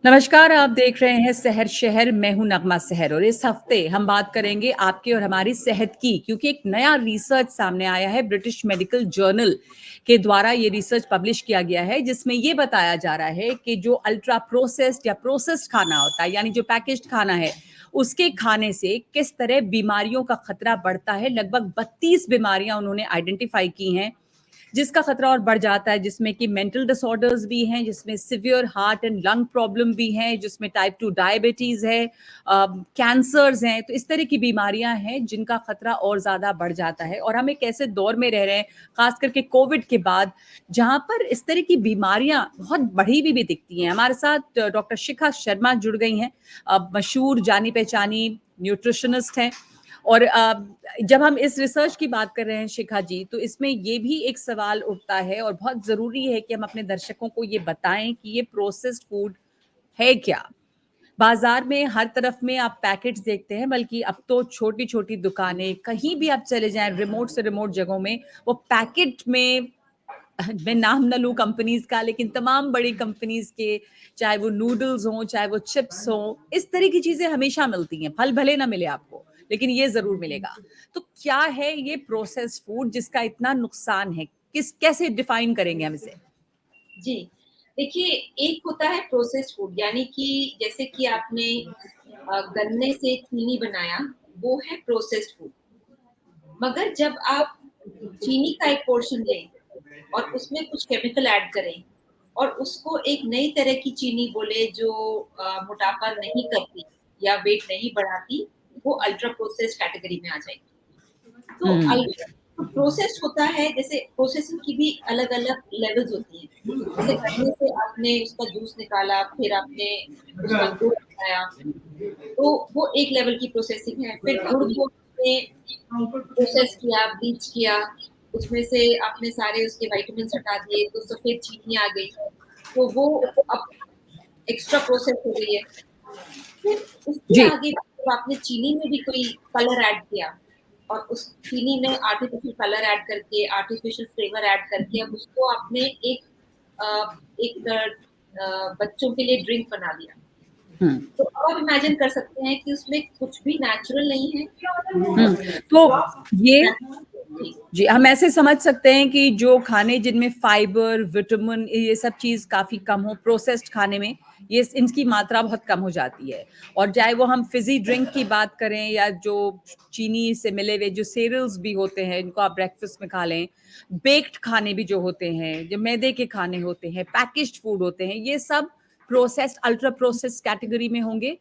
नमस्कार, आप देख रहे हैं सहर शहर, मैं हूँ नगमा सहर और इस हफ्ते हम बात करेंगे आपकी और हमारी सेहत की क्योंकि एक नया रिसर्च सामने आया है ब्रिटिश मेडिकल जर्नल के द्वारा ये रिसर्च पब्लिश किया गया है जिसमें ये बताया जा रहा है कि जो अल्ट्रा प्रोसेस्ड या प्रोसेस्ड खाना होता है यानी जो पैकेज्ड खाना है, उसके खाने से किस तरह बीमारियों का खतरा बढ़ता है। लगभग 32 बीमारियाँ उन्होंने आइडेंटिफाई की हैं जिसका खतरा और बढ़ जाता है, जिसमें कि मेंटल डिसऑर्डर्स भी हैं, जिसमें severe heart and lung problem भी हैं, जिसमें टाइप 2 डायबिटीज़ है, कैंसर्स हैं। तो इस तरह की बीमारियां हैं जिनका खतरा और ज़्यादा बढ़ जाता है और हम एक ऐसे दौर में रह रहे हैं, खास करके कोविड के बाद, जहां पर इस तरह की बीमारियां बहुत बढ़ी हुई भी दिखती हैं। हमारे साथ डॉक्टर शिखा शर्मा जुड़ गई हैं, मशहूर जानी-पहचानी न्यूट्रिशनिस्ट हैं और जब हम इस रिसर्च की बात कर रहे हैं शिखा जी, तो इसमें ये भी एक सवाल उठता है और बहुत ज़रूरी है कि हम अपने दर्शकों को ये बताएँ कि ये प्रोसेस्ड फूड है क्या? बाज़ार में हर तरफ में आप पैकेट्स देखते हैं, बल्कि अब तो छोटी-छोटी दुकानें, कहीं भी आप चले जाएँ, रिमोट से रिमोट जगहों में, वो पैकेट में मैं नाम ना लूँ कंपनीज़ का, लेकिन तमाम बड़ी कंपनीज़ के, चाहे वो नूडल्स हों, चाहे वो चिप्स हों, इस तरह की चीज़ें हमेशा मिलती हैं। फल भले ना मिले आपको, लेकिन ये ज़रूर मिलेगा। तो क्या है ये प्रोसेस्ड फूड जिसका इतना नुकसान है? कैसे डिफ़ाइन करेंगे हम इसे? जी। देखिए, एक होता है प्रोसेस्ड फूड यानी कि जैसे कि आपने गन्ने से चीनी बनाया, वो है प्रोसेस्ड फूड। मगर जब आप चीनी का एक पोर्शन लें और उसमें कुछ केमिकल ऐड करें और उसको एक नई तरह की चीनी बोले जो मोटापा नहीं करती या वेट नहीं बढ़ाती, वो अल्ट्रा प्रोसेस्ड कैटेगरी में आ जाएगी। तो हुँ, अल्ट्रा तो प्रोसेस्ड होता है जैसे प्रोसेसिंग की भी अलग-अलग लेवल्स होती हैं। जैसे गन्ने से आपने उसका जूस निकाला, फिर आपने उसका गुड़ बनाया, तो वो एक लेवल की प्रोसेसिंग है। फिर गुड़ को आपने प्रोसेस किया, ब्लीच किया, उसमें से आपने सारे उसके विटामिन्स हटा दिए, तो सफ़ेद चीनी आ गई। तो वो अब एक्स्ट्रा प्रोसेस हो गई है। फिर उसके जी। आगे जब आपने चीनी में भी कोई कलर ऐड किया और उस चीनी में आर्टिफ़िशियल कलर ऐड करके, आर्टिफ़िशियल फ्लेवर ऐड करके अब उसको आपने एक बच्चों के लिए ड्रिंक बना दिया। हुँ। तो अब आप इमेजिन कर सकते हैं कि उसमें कुछ भी नेचुरल नहीं है। हुँ, तो ये जी, जी, हम ऐसे समझ सकते हैं कि जो खाने जिनमें फाइबर, विटामिन ये सब चीज़ काफ़ी कम हो, प्रोसेस्ड खाने में ये इनकी मात्रा बहुत कम हो जाती है। और चाहे वो हम फ़िज़ी ड्रिंक की बात करें या जो चीनी से मिले हुए जो सीरियल्स भी होते हैं, इनको आप ब्रेकफ़ास्ट में खा लें, बेक्ड खाने भी जो होते हैं, जो मैदे के खाने होते हैं, पैकेज्ड फूड होते हैं, ये सब प्रोसेस्ड, अल्ट्रा प्रोसेस्ड कैटेगरी में होंगे?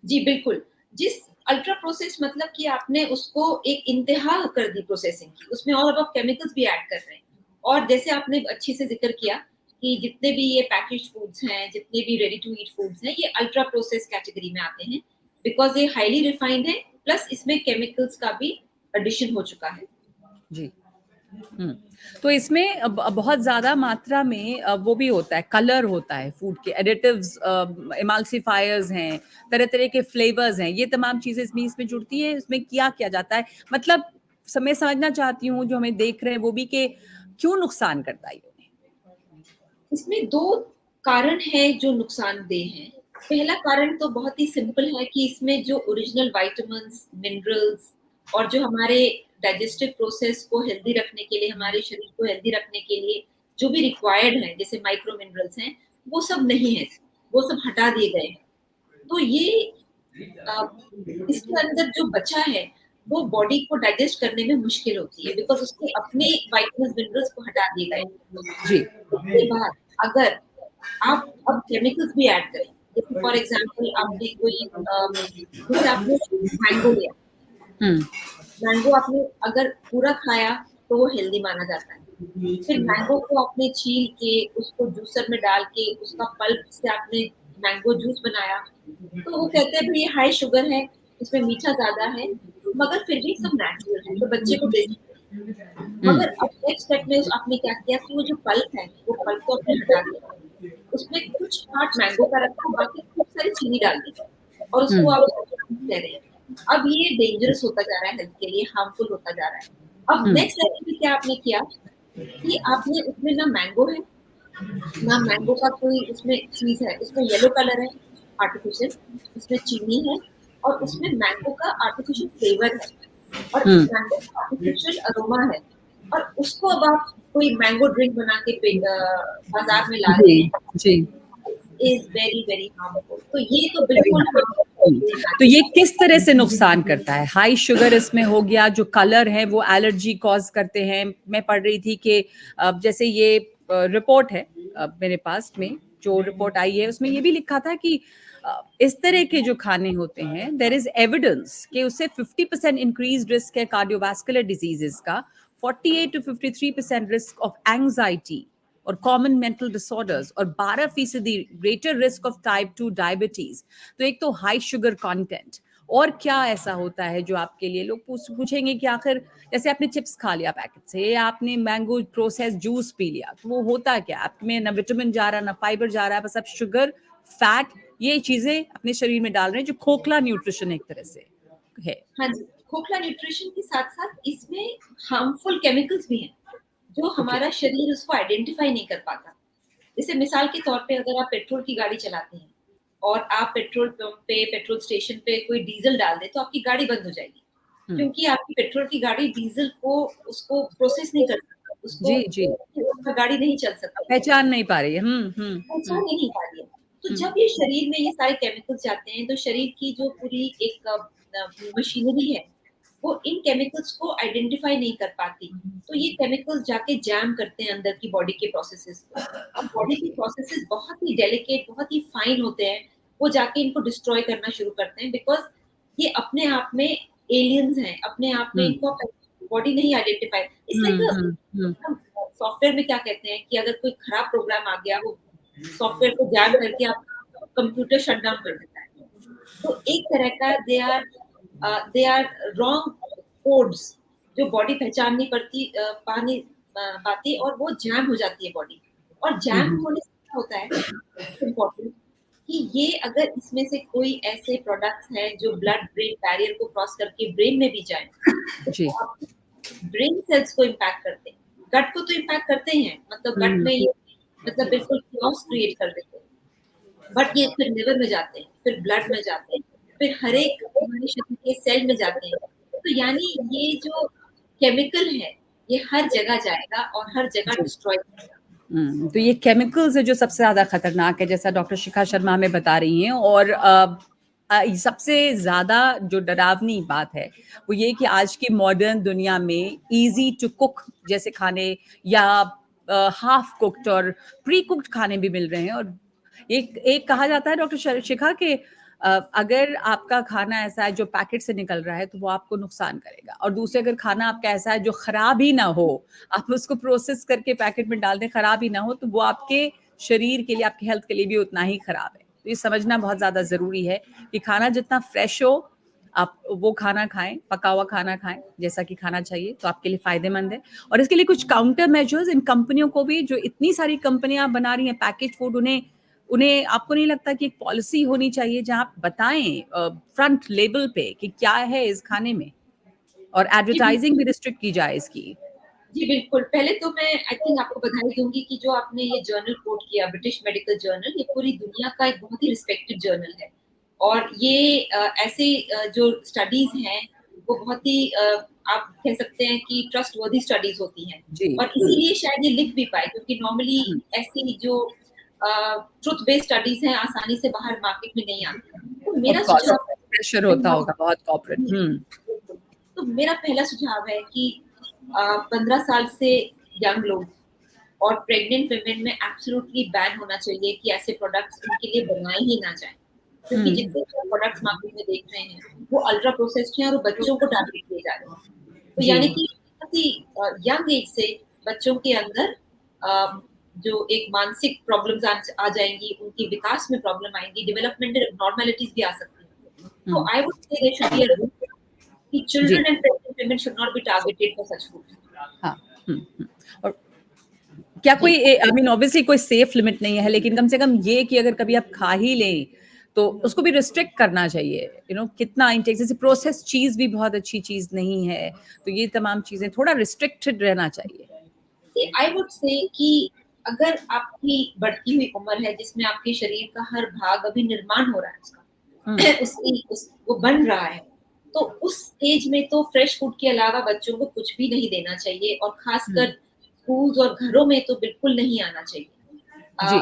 जी बिल्कुल। जिस अल्ट्रा प्रोसेस्ड मतलब कि आपने उसको एक इंतहा कर दी प्रोसेसिंग की, उसमें और अब आप केमिकल्स भी ऐड कर रहे हैं। और जैसे आपने अच्छे से ज़िक्र किया कि जितने भी ये पैकेज्ड फूड्स हैं, जितने भी रेडी टू ईट फूड्स हैं, ये अल्ट्रा प्रोसेस्ड कैटेगरी में आते हैं, बिकॉज़ ये हाइली रिफाइंड है, प्लस इसमें केमिकल्स का भी एडिशन हो चुका है। जी। हुँ। तो इसमें बहुत ज़्यादा मात्रा में वो भी होता है, कलर होता है फूड के एडिटिव्स, एमल्सिफायर्स हैं, तरह-तरह के फ्लेवर्स हैं, ये तमाम चीज़ें इसमें जुड़ती हैं, इसमें क्या जाता है? मतलब मैं समझना चाहती हूँ जो हमें देख रहे हैं वो भी कि क्यों नुकसान करता है ये उन्हें? इसमें 2 कारण हैं जो नुकसानदेह हैं। पहला कारण तो बहुत ही सिंपल है कि इसमें जो ओरिजिनल विटामिन्स, मिनरल्स और जो हमारे डाइजेस्टिव प्रोसेस को हेल्दी रखने के लिए, हमारे शरीर को हेल्दी रखने के लिए जो भी रिक्वायर्ड है, जैसे माइक्रो मिनरल्स हैं, वो सब नहीं है इसमें, वो सब हटा दिए गए हैं। तो ये अ, इसके अंदर जो बचा है, वो बॉडी को डाइजेस्ट करने में मुश्किल होती है बिकॉज़ उसके अपने विटामिन्स, मिनरल्स को हटा दिए गए हैं। जी। उसके बाद अगर आप अब केमिकल्स भी ऐड करें, जैसे फॉर एग्ज़ाम्पल आपने कोई जैसे आपने मैंगो लिया, हुँ। मैंगो आपने अगर पूरा खाया, तो वो हेल्दी माना जाता है। फिर मैंगो को आपने छील के, उसको जूसर में डाल के, उसका पल्प से आपने मैंगो जूस बनाया, तो वो कहते हैं भई ये हाई शुगर है, इसमें मीठा ज़्यादा है, मगर फिर भी सब नेचुरल है, तो बच्चे को दे सकते हैं। हुँ। मगर अब नेक्स्ट स्टेप में आपने क्या किया कि वो जो पल्प है, वो पल्प को आपने हटा दिया। उसमें कुछ पार्ट मैंगो का रखा, बाकी खूब सारी चीनी डाल दी और उसको हुँ। आप कह रहे हैं। अब ये डेंजरस होता जा रहा है हेल्थ के लिए, हार्मफुल होता जा रहा है। अब हुँ। नेक्स्ट लेवल पे क्या आपने किया कि आपने उसमें ना मैंगो है, ना मैंगो का कोई उसमें चीज़ है, उसमें येलो कलर है आर्टिफिशियल, उसमें चीनी है और उसमें मैंगो का आर्टिफिशियल फ्लेवर है और हम्म। मैंगो का आर्टिफिशियल अरोमा है और उसको अब आप कोई मैंगो ड्रिंक बना के बाज़ार में ला रहे जी, हैं, जी। Is very, very harmful. तो ये तो बिल्कुल हार्मफुल तो ये किस तरह से नुकसान करता है? हाई शुगर इसमें हो गया, जो कलर है वो एलर्जी कॉज़ करते हैं। मैं पढ़ रही थी कि जैसे ये रिपोर्ट है मेरे पास में जो रिपोर्ट आई है उसमें ये भी लिखा था कि इस तरह के जो खाने होते हैं देयर इज एविडेंस कि उससे 50% इंक्रीज रिस्क है कार्डियोवास्कुलर डिजीजेस का, 48 to 53% रिस्क ऑफ एंजाइटी और कॉमन मेंटल डिसऑर्डर्स और 12% greater risk of type 2 diabetes. तो एक तो हाई शुगर कंटेंट, और क्या ऐसा होता है जो आपके लिए लोग पूछेंगे कि आखिर जैसे आपने चिप्स खा लिया पैकेट से या आपने मैंगो प्रोसेस जूस पी लिया, तो वो होता क्या, आप में ना विटामिन जा रहा ना फाइबर जा रहा है, बस आप शुगर, फैट, ये चीजें अपने शरीर में डाल रहे हैं जो खोखला न्यूट्रिशन एक तरह से है। हाँ जी, खोखला न्यूट्रिशन के साथ-साथ इसमें हार्मफुल केमिकल्स भी हैं, जो ओके। हमारा शरीर उसको आइडेंटिफ़ाई नहीं कर पाता। जैसे मिसाल के तौर पे अगर आप पेट्रोल की गाड़ी चलाते हैं और आप पेट्रोल पंप पे, पेट्रोल स्टेशन पे कोई डीज़ल डाल दें, तो आपकी गाड़ी बंद हो जाएगी। हम्म। क्योंकि आपकी पेट्रोल की गाड़ी डीज़ल को उसको प्रोसेस नहीं कर सकता, उसको जी, जी। गाड़ी नहीं चल सकती। पहचान नहीं पा रही है। पहचान ही नहीं पा रही है। तो हम्म। जब ये शरीर में ये सारे केमिकल्स जाते हैं, तो शरीर की जो पूरी एक मशीनरी है, वो इन केमिकल्स को आइडेंटिफ़ाई नहीं कर पाती। तो ये केमिकल्स जाके जैम करते हैं अंदर की बॉडी के प्रोसेसेस को और बॉडी के प्रोसेसेस बहुत ही डेलिकेट, बहुत ही फाइन होते हैं। वो जाके इनको डिस्ट्रॉय करना शुरू करते हैं बिकॉज़ ये अपने आप में एलियंस हैं, अपने आप में हम्म। इनको बॉडी नहीं आइडेंटिफ़ाई इट्स हम्म। लाइक हम्म। हम्म। हम सॉफ्टवेयर में क्या कहते हैं कि अगर कोई खराब प्रोग्राम आ गया, वो सॉफ्टवेयर को जैम करके आपका कंप्यूटर शट डाउन कर देता है। तो एक तरह का दे आर रॉन्ग कोड्स जो बॉडी पहचान नहीं पाती और वो जैम हो जाती है बॉडी। और जैम हम्म। होने से क्या होता है इम्पोर्टेंट कि ये अगर इसमें से कोई ऐसे प्रोडक्ट्स हैं जो ब्लड ब्रेन बैरियर को क्रॉस करके ब्रेन में भी जाएँ, तो जी। आपकी ब्रेन सेल्स को इम्पैक्ट करते हैं। गट को तो इम्पैक्ट करते ही हैं, मतलब गट हम्म। में ये मतलब बिल्कुल chaos क्रिएट कर देते हैं। बट ये फिर लिवर में जाते हैं, फिर ब्लड में जाते हैं, फिर हर एक हमारे शरीर के सेल में जाते हैं। तो यानी ये जो केमिकल है, ये हर जगह जाएगा और हर जगह जी। डिस्ट्रॉय करेगा। तो ये केमिकल्स है जो सबसे ज़्यादा खतरनाक है, जैसा डॉक्टर शिखा शर्मा हमें बता रही हैं। और सबसे ज़्यादा जो डरावनी बात है, वो ये कि आज की मॉडर्न दुनिया में ईज़ी टू कुक जैसे खाने या हाफ कुक्ड और प्री कुक्ड खाने भी मिल रहे हैं। और एक एक कहा जाता है डॉक्टर शिखा के अगर आपका खाना ऐसा है जो पैकेट से निकल रहा है तो वो आपको नुकसान करेगा, और दूसरे अगर खाना आपका ऐसा है जो खराब ही ना हो, आप उसको प्रोसेस करके पैकेट में डाल दें, खराब ही ना हो, तो वो आपके शरीर के लिए, आपके हेल्थ के लिए भी उतना ही खराब है। तो ये समझना बहुत ज़्यादा ज़रूरी है कि खाना जितना फ्रेश हो, आप वो खाना खाएं, पका हुआ खाना खाएं जैसा कि खाना चाहिए, तो आपके लिए फायदेमंद है। और इसके लिए कुछ काउंटर मेजर्स इन कंपनियों को भी, जो इतनी सारी कंपनियां बना रही हैं पैकेज फूड, उन्हें उन्हें आपको नहीं लगता कि एक पॉलिसी होनी चाहिए जहां आप बताएं फ्रंट लेबल पे कि क्या है इस खाने में, और जी, एडवर्टाइजिंग बिल्कुल। भी रिस्ट्रिक्ट की जाए इसकी। जी, बिल्कुल। पहले तो मैं आई थिंक आपको बधाई दूँगी कि जो आपने ये जर्नल कोट किया ब्रिटिश मेडिकल जर्नल, ये पूरी दुनिया का एक बहुत ही रिस्पेक्टेड जर्नल है। और ये ऐसे जो स्टडीज़ हैं, वो बहुत ही आप कह सकते हैं कि ट्रस्टवर्दी स्टडीज़ होती हैं। जी। और इसीलिए शायद ये लिख भी पाए क्योंकि नॉर्मली हम्म। ऐसी जो ट्रुथ बेस्ड स्टडीज़ हैं, आसानी से बाहर मार्केट में नहीं आती। तो ऑफ मेरा कोर्स सुझाव प्रेशर होता होगा बहुत कॉर्पोरेट। बिल्कुल। तो मेरा पहला सुझाव है कि 15 साल से यंग लोग और प्रेग्नेंट वुमेन में एब्सोल्युटली बैन होना चाहिए कि ऐसे प्रोडक्ट्स उनके लिए बनाए ही ना जाएँ। क्योंकि हम्म। जितने भी प्रोडक्ट्स मार्केट में देख रहे हैं, वो अल्ट्रा प्रोसेस्ड हैं और बच्चों को टारगेट किए जा रहे हैं। तो जी। यानी कि बहुत ही यंग एज से बच्चों के अंदर अ, जो एक मानसिक प्रॉब्लम्स आ जाएँगी, उनके विकास में प्रॉब्लम आएँगी, डेवलपमेंटल एब्नॉर्मलिटीज़ भी आ सकती हैं। So hmm. I would say there should be a rule that ji. children and pregnant women should not be targeted for such foods. हाँ। और क्या जी, कोई आई मीन ऑब्वियसली कोई सेफ लिमिट नहीं है, लेकिन कम से कम ये कि अगर कभी आप खा ही लें तो उसको भी रिस्ट्रिक्ट करना चाहिए, कितना इंटेक, जैसे प्रोसेस चीज भी बहुत अच्छी चीज नहीं है, तो ये तमाम चीजें थोड़ा रिस्ट्रिक्टेड रहना चाहिए। see, I would say कि अगर आपकी बढ़ती हुई उम्र है जिसमें आपके शरीर का हर भाग अभी निर्माण हो रहा है उसका वो बन रहा है, तो उस एज में तो फ्रेश फूड के अलावा बच्चों को कुछ भी नहीं देना चाहिए और खासकर स्कूल्स और घरों में तो बिल्कुल नहीं आना चाहिए। जी।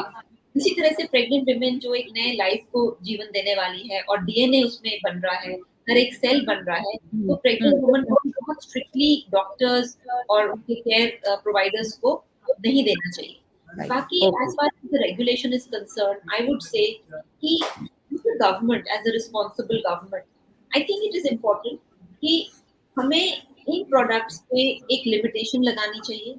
इसी तरह से प्रेग्नेंट विमेन जो एक नए लाइफ को जीवन देने वाली है और डीएनए उसमें बन रहा है, हर एक सेल बन रहा है, तो प्रेग्नेंट वुमन को भी बहुत स्ट्रिक्टली डॉक्टर्स और उनके केयर प्रोवाइडर्स को नहीं देना चाहिए। राइट, बाकी okay. As far as the regulation is concerned, I would say कि the government as a responsible government, I think it is important कि हमें इन प्रोडक्ट्स पे एक लिमिटेशन लगानी चाहिए,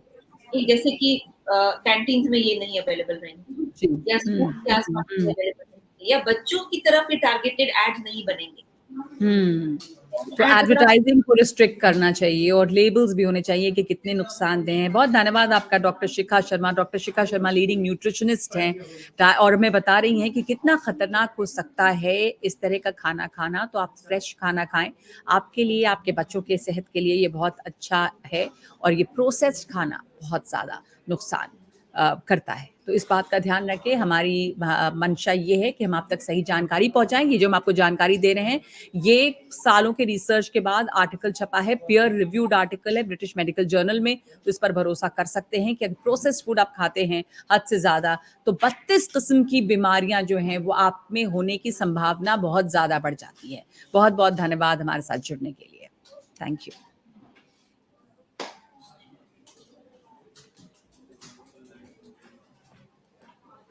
कि जैसे कि कैंटीन्स में ये नहीं अवेलेबल रहेंगे जी। या स्कूल के आस-पास नहीं अवेलेबल रहेंगे या बच्चों की तरफ ये टारगेटेड एड्स नहीं बनेंगे। तो एड्स अगर आप एडवर्टाइजिंग को रिस्ट्रिक्ट करना चाहिए और लेबल्स भी होने चाहिए कि कितने नुकसानदेह हैं। बहुत धन्यवाद आपका doctor Shikha Sharma. Doctor Shikha Sharma leading nutritionist हैं और हमें बता रही हैं कि कितना खतरनाक हो सकता है इस तरह का खाना खाना। तो आप फ्रेश खाना खाएं, आपके लिए, आपके बच्चों के सेहत के लिए ये बहुत अच्छा है और ये प्रोसेस्ड खाना बहुत ज़्यादा नुकसान करता है। तो इस बात का ध्यान रखें। हमारी मंशा ये है कि हम आप तक सही जानकारी पहुंचाएंगे। जो हम आपको जानकारी दे रहे हैं ये सालों के रिसर्च के बाद आर्टिकल छपा है, पीयर रिव्यूड आर्टिकल है ब्रिटिश मेडिकल जर्नल में। तो इस पर भरोसा कर सकते हैं कि अगर प्रोसेस्ड फूड आप खाते हैं हद से ज़्यादा तो 32 किस्म की बीमारियां जो हैं वो आप में होने की संभावना बहुत ज़्यादा बढ़ जाती है। बहुत बहुत धन्यवाद हमारे साथ जुड़ने के लिए। Thank you.